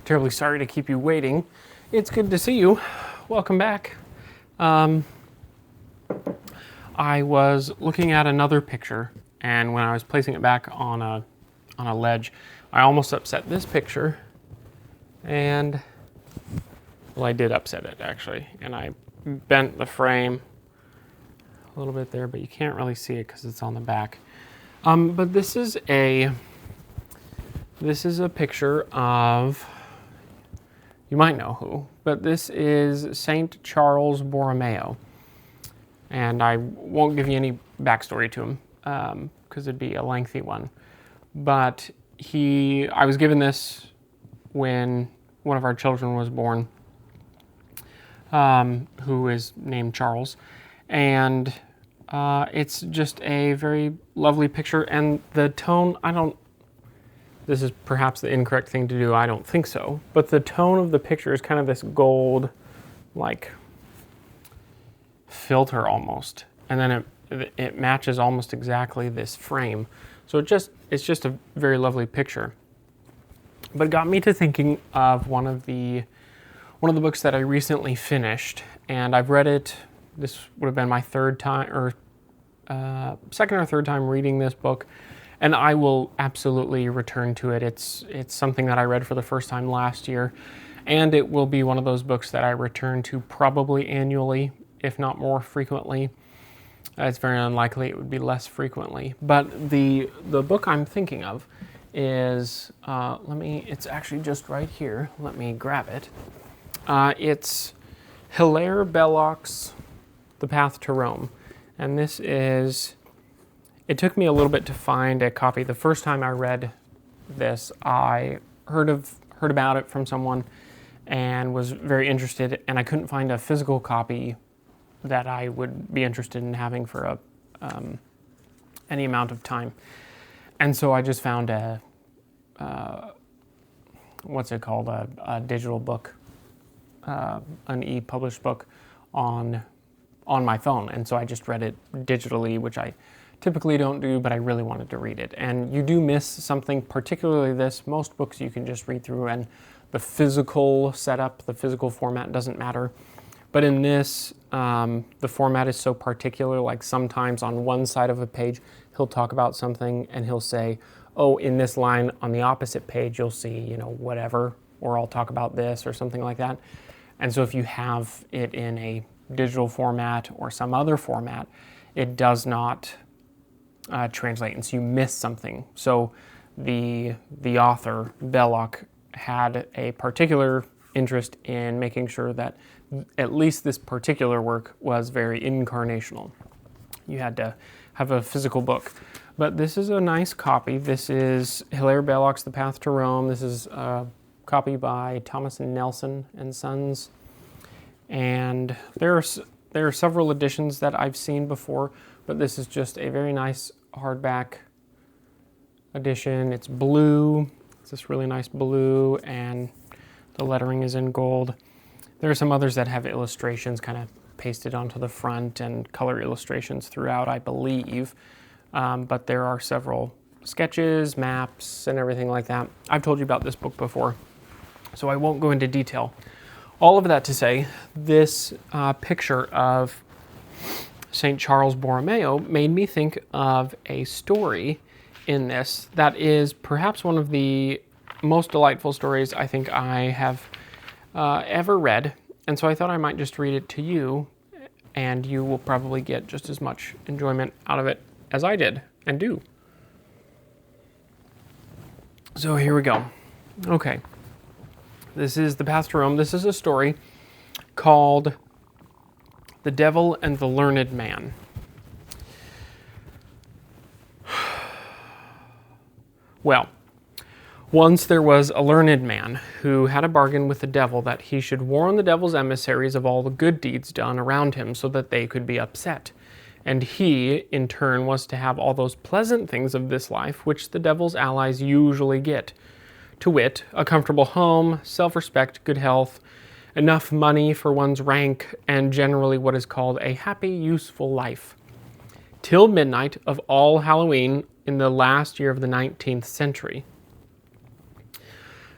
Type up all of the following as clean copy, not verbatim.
Terribly sorry to keep you waiting. It's good to see you. Welcome back. I was looking at another picture, and when I was placing it back on a ledge, I almost upset this picture, and well, I did upset it actually, and I bent the frame a little bit there, but you can't really see it because it's on the back. But this is a picture of, you might know who, but this is Saint Charles Borromeo. And I won't give you any backstory to him because it'd be a lengthy one. But I was given this when one of our children was born, who is named Charles. And it's just a very lovely picture. And the tone, this is perhaps the incorrect thing to do, I don't think so. But the tone of the picture is kind of this gold, like, filter almost. And then it matches almost exactly this frame. So it's just a very lovely picture. But it got me to thinking of one of the books that I recently finished. And I've read it, this would have been my second or third time reading this book. And I will absolutely return to it. It's something that I read for the first time last year, and it will be one of those books that I return to probably annually, if not more frequently. It's very unlikely it would be less frequently. But the book I'm thinking of is, it's actually just right here. Let me grab it. It's Hilaire Belloc's The Path to Rome. And this is... It took me a little bit to find a copy. The first time I read this, I heard about it from someone and was very interested, and I couldn't find a physical copy that I would be interested in having for any amount of time. And so I just found a digital book, an e-published book on my phone. And so I just read it digitally, which I typically don't do, but I really wanted to read it. And you do miss something, particularly this. Most books you can just read through, and the physical setup, the physical format doesn't matter. But in this, the format is so particular, like sometimes on one side of a page, he'll talk about something and he'll say, oh, in this line on the opposite page, you'll see, whatever, or I'll talk about this or something like that. And so if you have it in a digital format or some other format, it does not translate, and so you miss something. So the author, Belloc, had a particular interest in making sure that at least this particular work was very incarnational. You had to have a physical book. But this is a nice copy. This is Hilaire Belloc's The Path to Rome. This is a copy by Thomas and Nelson and Sons. And there are several editions that I've seen before, but this is just a very nice hardback edition. It's blue. It's this really nice blue, and the lettering is in gold. There are some others that have illustrations kind of pasted onto the front and color illustrations throughout, I believe. But there are several sketches, maps, and everything like that. I've told you about this book before, so I won't go into detail. All of that to say, this picture of St. Charles Borromeo made me think of a story in this that is perhaps one of the most delightful stories I think I have ever read. And so I thought I might just read it to you, and you will probably get just as much enjoyment out of it as I did and do. So here we go. Okay. This is The Path to Rome. This is a story called The Devil and the Learned Man. Well, once there was a learned man who had a bargain with the devil that he should warn the devil's emissaries of all the good deeds done around him so that they could be upset. And he, in turn, was to have all those pleasant things of this life which the devil's allies usually get. To wit, a comfortable home, self-respect, good health, enough money for one's rank, and generally what is called a happy, useful life. Till midnight of All Halloween in the last year of the 19th century.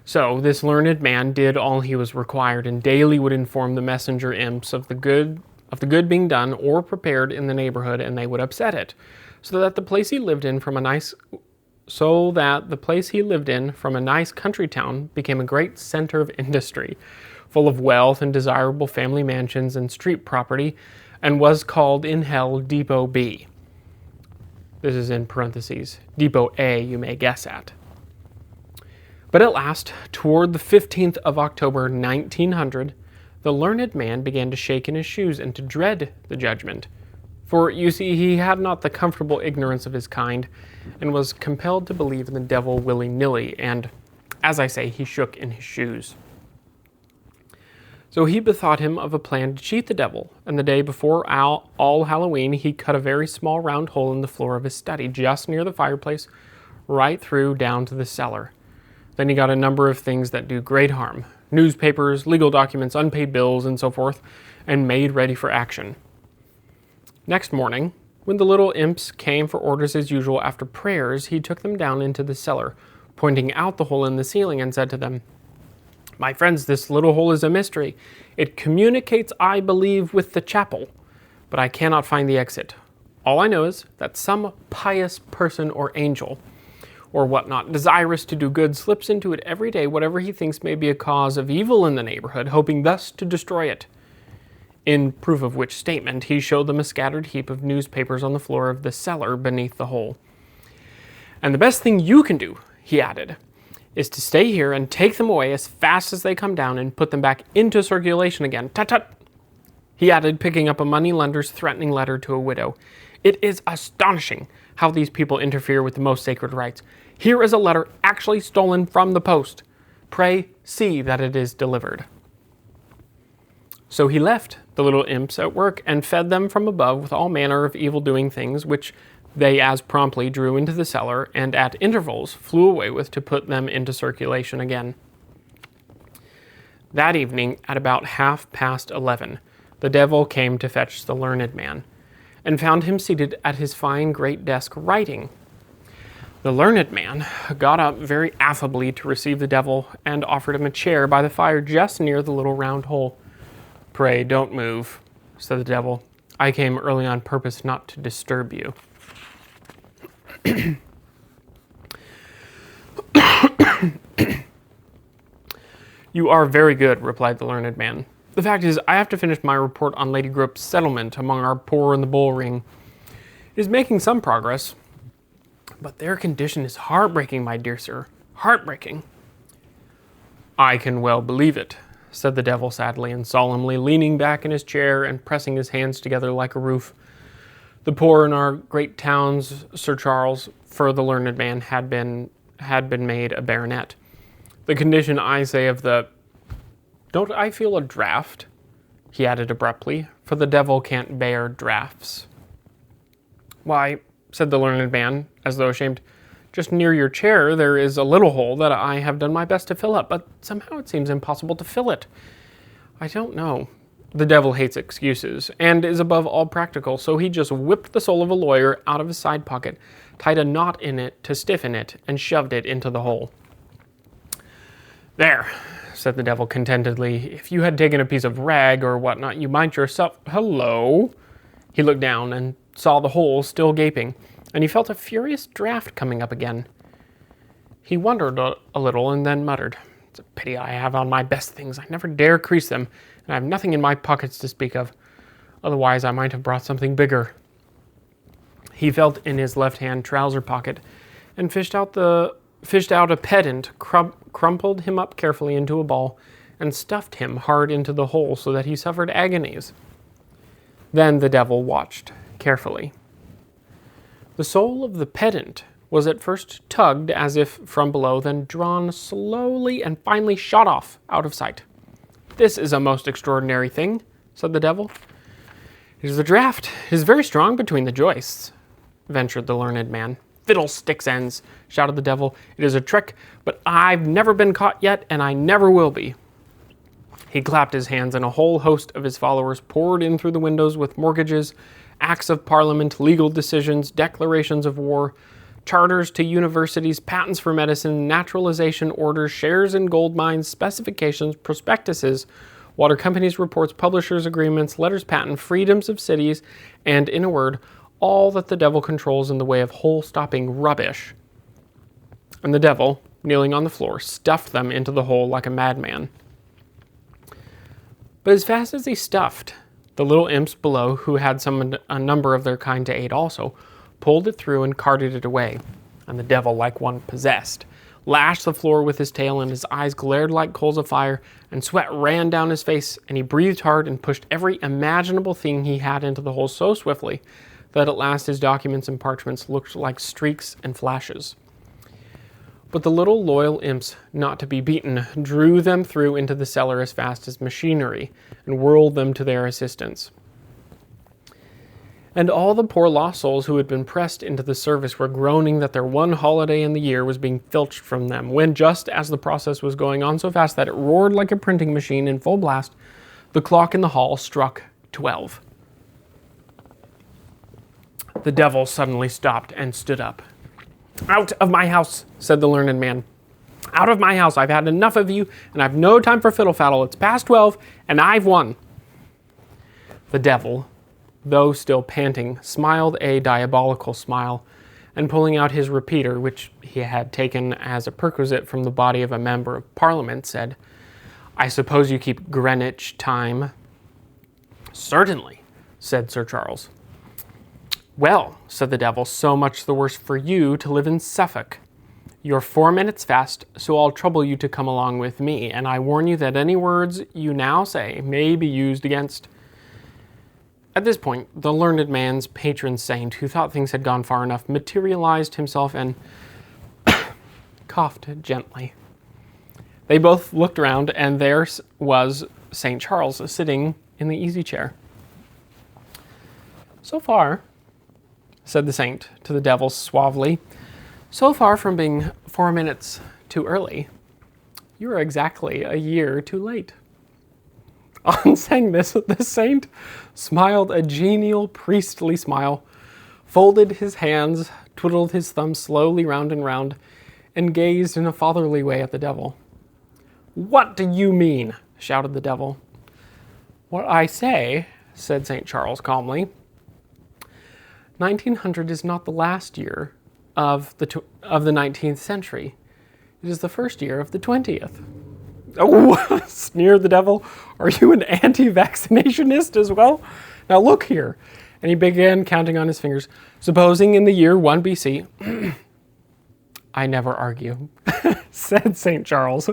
So this learned man did all he was required, and daily would inform the messenger imps of the good being done or prepared in the neighborhood, and they would upset it, so that the place he lived in from a nice country town became a great center of industry, full of wealth and desirable family mansions and street property, and was called in hell Depot B. This is in parentheses. Depot A, you may guess at. But at last, toward the 15th of October, 1900, the learned man began to shake in his shoes and to dread the judgment. For, you see, he had not the comfortable ignorance of his kind, and was compelled to believe in the devil willy-nilly, and, as I say, he shook in his shoes. So he bethought him of a plan to cheat the devil, and the day before All Halloween, he cut a very small round hole in the floor of his study, just near the fireplace, right through down to the cellar. Then he got a number of things that do great harm, newspapers, legal documents, unpaid bills, and so forth, and made ready for action. Next morning, when the little imps came for orders as usual after prayers, he took them down into the cellar, pointing out the hole in the ceiling, and said to them, "My friends, this little hole is a mystery. It communicates, I believe, with the chapel, but I cannot find the exit. All I know is that some pious person or angel, or whatnot, desirous to do good, slips into it every day whatever he thinks may be a cause of evil in the neighborhood, hoping thus to destroy it." In proof of which statement, he showed them a scattered heap of newspapers on the floor of the cellar beneath the hole. "And the best thing you can do," he added, "is to stay here and take them away as fast as they come down and put them back into circulation again. Tut-tut!" He added, picking up a money-lender's threatening letter to a widow. "It is astonishing how these people interfere with the most sacred rights. Here is a letter actually stolen from the post. Pray see that it is delivered." So he left the little imps at work and fed them from above with all manner of evil-doing things, which they as promptly drew into the cellar and at intervals flew away with to put them into circulation again. That evening, at about 11:30, the devil came to fetch the learned man, and found him seated at his fine great desk writing. The learned man got up very affably to receive the devil, and offered him a chair by the fire just near the little round hole. "Pray don't move," said the devil. "I came early on purpose not to disturb you." "You are very good," replied the learned man. "The fact is, I have to finish my report on Lady Grope's settlement among our poor in the bull ring. It is making some progress, but their condition is heartbreaking, my dear sir, heartbreaking." "I can well believe it," said the devil sadly and solemnly, leaning back in his chair and pressing his hands together like a roof. "The poor in our great towns, Sir Charles," for the learned man had been made a baronet. "The condition, I say, of the... Don't I feel a draft?" he added abruptly, for the devil can't bear drafts. "Why," said the learned man, as though ashamed, "just near your chair there is a little hole that I have done my best to fill up, but somehow it seems impossible to fill it. I don't know." The devil hates excuses, and is above all practical, so he just whipped the soul of a lawyer out of his side pocket, tied a knot in it to stiffen it, and shoved it into the hole. "There," said the devil contentedly. "If you had taken a piece of rag or whatnot, you might yourself... Hello!" He looked down and saw the hole still gaping, and he felt a furious draft coming up again. He wondered a little and then muttered, "It's a pity I have on my best things. I never dare crease them, and I have nothing in my pockets to speak of. Otherwise I might have brought something bigger." He felt in his left-hand trouser pocket and fished out a pedant, crumpled him up carefully into a ball, and stuffed him hard into the hole so that he suffered agonies. Then the devil watched carefully. The soul of the pedant was at first tugged as if from below, then drawn slowly and finally shot off out of sight. "This is a most extraordinary thing," said the devil. "It is the draft. It is very strong between the joists," ventured the learned man. "Fiddlesticks ends," shouted the devil. "It is a trick, but I've never been caught yet, and I never will be." He clapped his hands, and a whole host of his followers poured in through the windows with mortgages, acts of parliament, legal decisions, declarations of war, charters to universities, patents for medicine, naturalization orders, shares in gold mines, specifications, prospectuses, water companies' reports, publishers' agreements, letters patent, freedoms of cities, and, in a word, all that the devil controls in the way of hole-stopping rubbish. And the devil, kneeling on the floor, stuffed them into the hole like a madman. But as fast as he stuffed, the little imps below, who had a number of their kind to aid also, pulled it through and carted it away. And the devil, like one possessed, lashed the floor with his tail, and his eyes glared like coals of fire, and sweat ran down his face, and he breathed hard and pushed every imaginable thing he had into the hole so swiftly that at last his documents and parchments looked like streaks and flashes. But the little loyal imps, not to be beaten, drew them through into the cellar as fast as machinery, and whirled them to their assistance. And all the poor lost souls who had been pressed into the service were groaning that their one holiday in the year was being filched from them, when just as the process was going on so fast that it roared like a printing machine in full blast, the clock in the hall struck 12. The devil suddenly stopped and stood up. "Out of my house," said the learned man. "Out of my house. I've had enough of you, and I've no time for fiddle-faddle. It's past 12, and I've won." The devil, though still panting, smiled a diabolical smile, and pulling out his repeater, which he had taken as a perquisite from the body of a member of Parliament, said, "I suppose you keep Greenwich time?" "Certainly," said Sir Charles. "Well," said the devil, "so much the worse for you to live in Suffolk. You're 4 minutes fast, so I'll trouble you to come along with me, and I warn you that any words you now say may be used against..." At this point, the learned man's patron saint, who thought things had gone far enough, materialized himself and coughed gently. They both looked round, and there was St. Charles sitting in the easy chair. "So far," said the saint to the devil suavely, "so far from being 4 minutes too early, you are exactly a year too late." On saying this, the saint smiled a genial, priestly smile, folded his hands, twiddled his thumbs slowly round and round, and gazed in a fatherly way at the devil. "What do you mean?" shouted the devil. "What I say," said St. Charles calmly, 1900 is not the last year of the 19th century. It is the first year of the 20th. "Oh," sneered the devil, "are you an anti-vaccinationist as well? Now look here." And he began counting on his fingers. "Supposing in the year 1 BC, "I never argue," said St. Charles.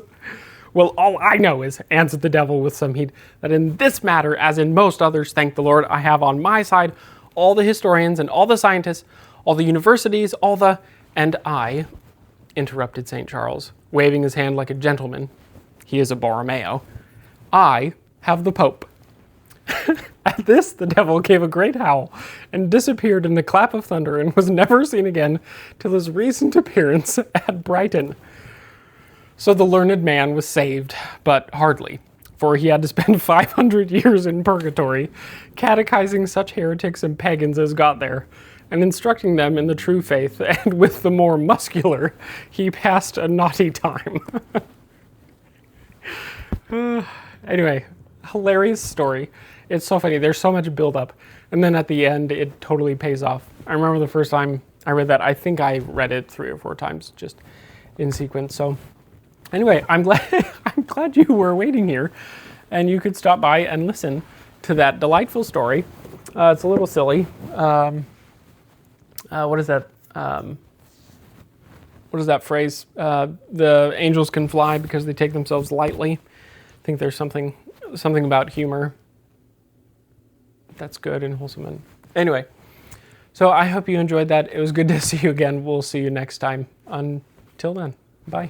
"Well, all I know is," answered the devil with some heat, "that in this matter, as in most others, thank the Lord, I have on my side all the historians and all the scientists, all the universities, all the..." "And I," interrupted St. Charles, waving his hand like a gentleman, he is a Borromeo, "I have the Pope." At this, the devil gave a great howl and disappeared in a clap of thunder, and was never seen again till his recent appearance at Brighton. So the learned man was saved, but hardly, for he had to spend 500 years in purgatory, catechizing such heretics and pagans as got there, and instructing them in the true faith, and with the more muscular, he passed a naughty time. Anyway, hilarious story. It's so funny. There's so much build-up, and then at the end, it totally pays off. I remember the first time I read that. I think I read it 3 or 4 times, just in sequence. So, anyway, I'm glad you were waiting here, and you could stop by and listen to that delightful story. It's a little silly. What is that? What is that phrase? The angels can fly because they take themselves lightly. I think there's something about humor that's good and wholesome. And anyway, so I hope you enjoyed that. It was good to see you again. We'll see you next time. Until then, bye.